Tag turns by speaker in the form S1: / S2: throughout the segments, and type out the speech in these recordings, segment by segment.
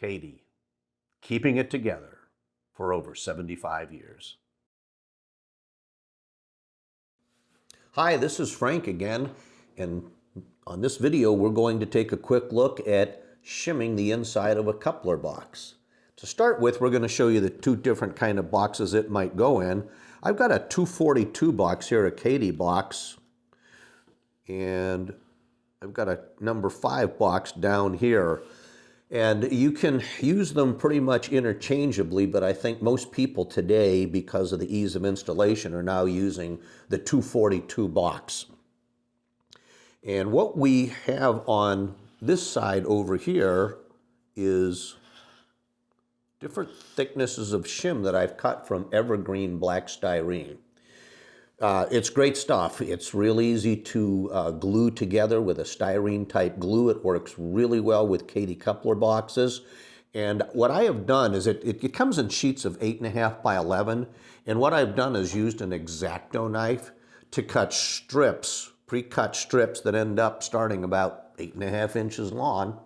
S1: Katie, keeping it together for over 75 years. Hi, this is Frank again, and on this video we're going to take a quick look at shimming the inside of a coupler box. To start with, we're going to show you the two different kind of boxes it might go in. I've got a 242 box here, a Katie box, and I've got a number 5 box down here. And you can use them pretty much interchangeably, but I think most people today, because of the ease of installation, are now using the 242 box. And what we have on this side over here is different thicknesses of shim that I've cut from evergreen black styrene. It's great stuff. It's real easy to glue together with a styrene type glue. It works really well with Katie coupler boxes. And what I have done is it comes in sheets of 8.5 by 11. And what I've done is used an X-Acto knife to cut strips, pre-cut strips that end up starting about 8.5 inches long.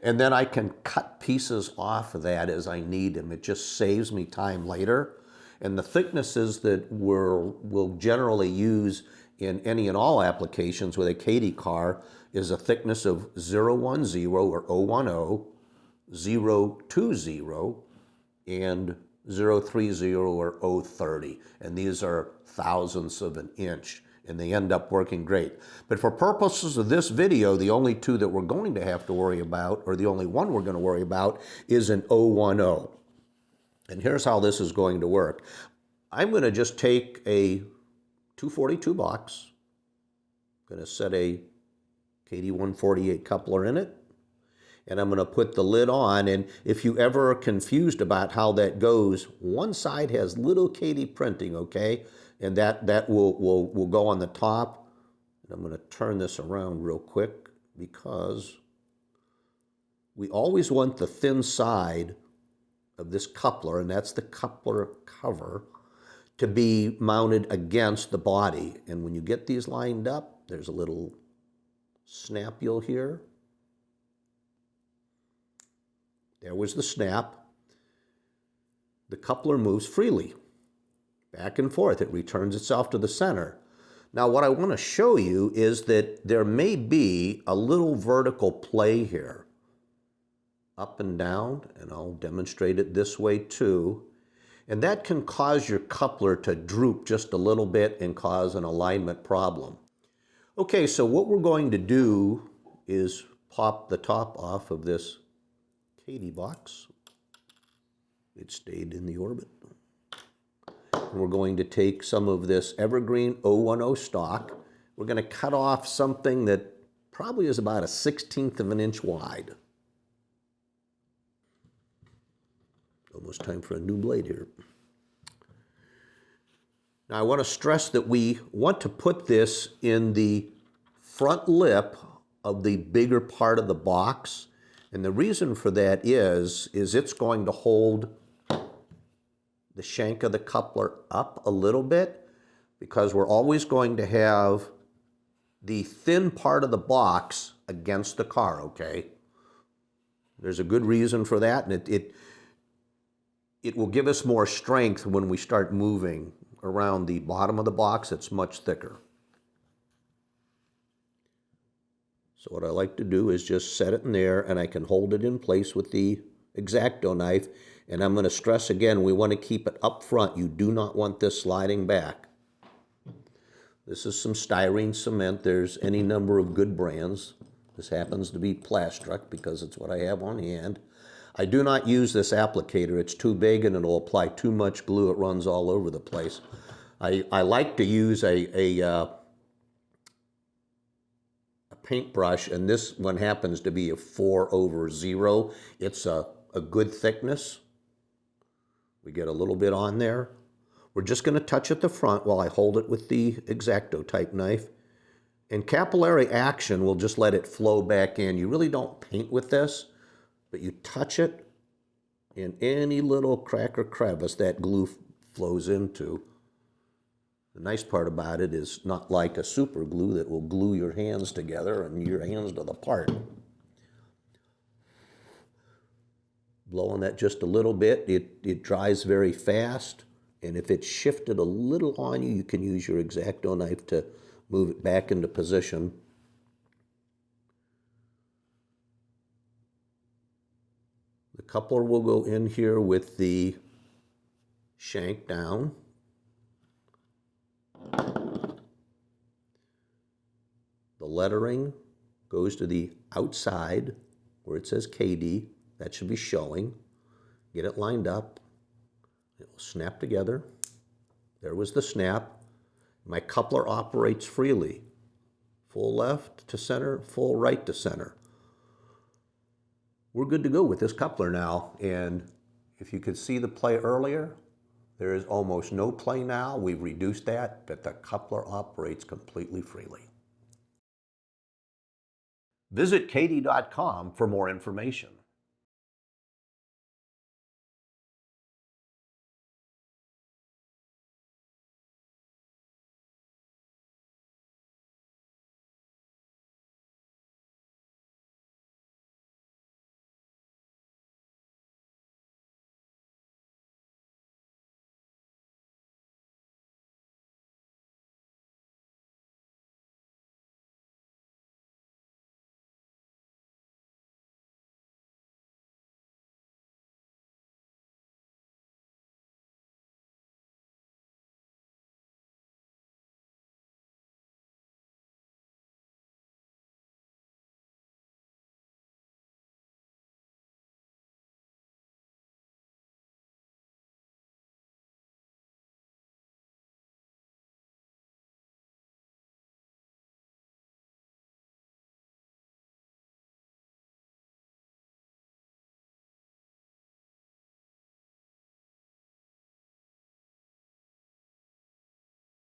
S1: And then I can cut pieces off of that as I need them. It just saves me time later. And the thicknesses that we'll generally use in any and all applications with a Katie car is a thickness of 010 or 010, 020, and 030 or 030. And these are thousandths of an inch, and they end up working great. But for purposes of this video, the only two that we're going to have to worry about, or the only one we're going to worry about, is an 010. And here's how this is going to work. I'm going to just take a 242 box, I'm going to set a Katie 148 coupler in it, and I'm going to put the lid on. And if you ever are confused about how that goes, one side has little Katie printing, okay? And that will go on the top. And I'm going to turn this around real quick because we always want the thin side of this coupler, and that's the coupler cover, to be mounted against the body. And when you get these lined up, there's a little snapule here. There was the snap. The coupler moves freely, back and forth. It returns itself to the center. Now, what I want to show you is that there may be a little vertical play here, up and down, and I'll demonstrate it this way too. And that can cause your coupler to droop just a little bit and cause an alignment problem. Okay, so what we're going to do is pop the top off of this Katie box. It stayed in the orbit. And we're going to take some of this evergreen 010 stock. We're going to cut off something that probably is about 1/16 of an inch wide. Almost time for a new blade here. Now I want to stress that we want to put this in the front lip of the bigger part of the box. And the reason for that is it's going to hold the shank of the coupler up a little bit, because we're always going to have the thin part of the box against the car, okay? There's a good reason for that, and it will give us more strength when we start moving around the bottom of the box. It's much thicker. So what I like to do is just set it in there, and I can hold it in place with the X-Acto knife. And I'm going to stress again, we want to keep it up front. You do not want this sliding back. This is some styrene cement. There's any number of good brands. This happens to be Plastruck because it's what I have on hand. I do not use this applicator. It's too big and it'll apply too much glue. It runs all over the place. I like to use a paintbrush, and this one happens to be a 4/0. It's a good thickness. We get a little bit on there. We're just going to touch at the front while I hold it with the X-Acto type knife. And capillary action will just let it flow back in. You really don't paint with this, but you touch it, and any little crack or crevice that glue flows into. The nice part about it is not like a super glue that will glue your hands together and your hands to the part. Blowing that just a little bit, it dries very fast. And if it's shifted a little on you, you can use your X-Acto knife to move it back into position. The coupler will go in here with the shank down. The lettering goes to the outside where it says KD. That should be showing. Get it lined up. It will snap together. There was the snap. My coupler operates freely. Full left to center, full right to center. We're good to go with this coupler now. And if you could see the play earlier, there is almost no play now. We've reduced that, but the coupler operates completely freely. Visit kd.com for more information.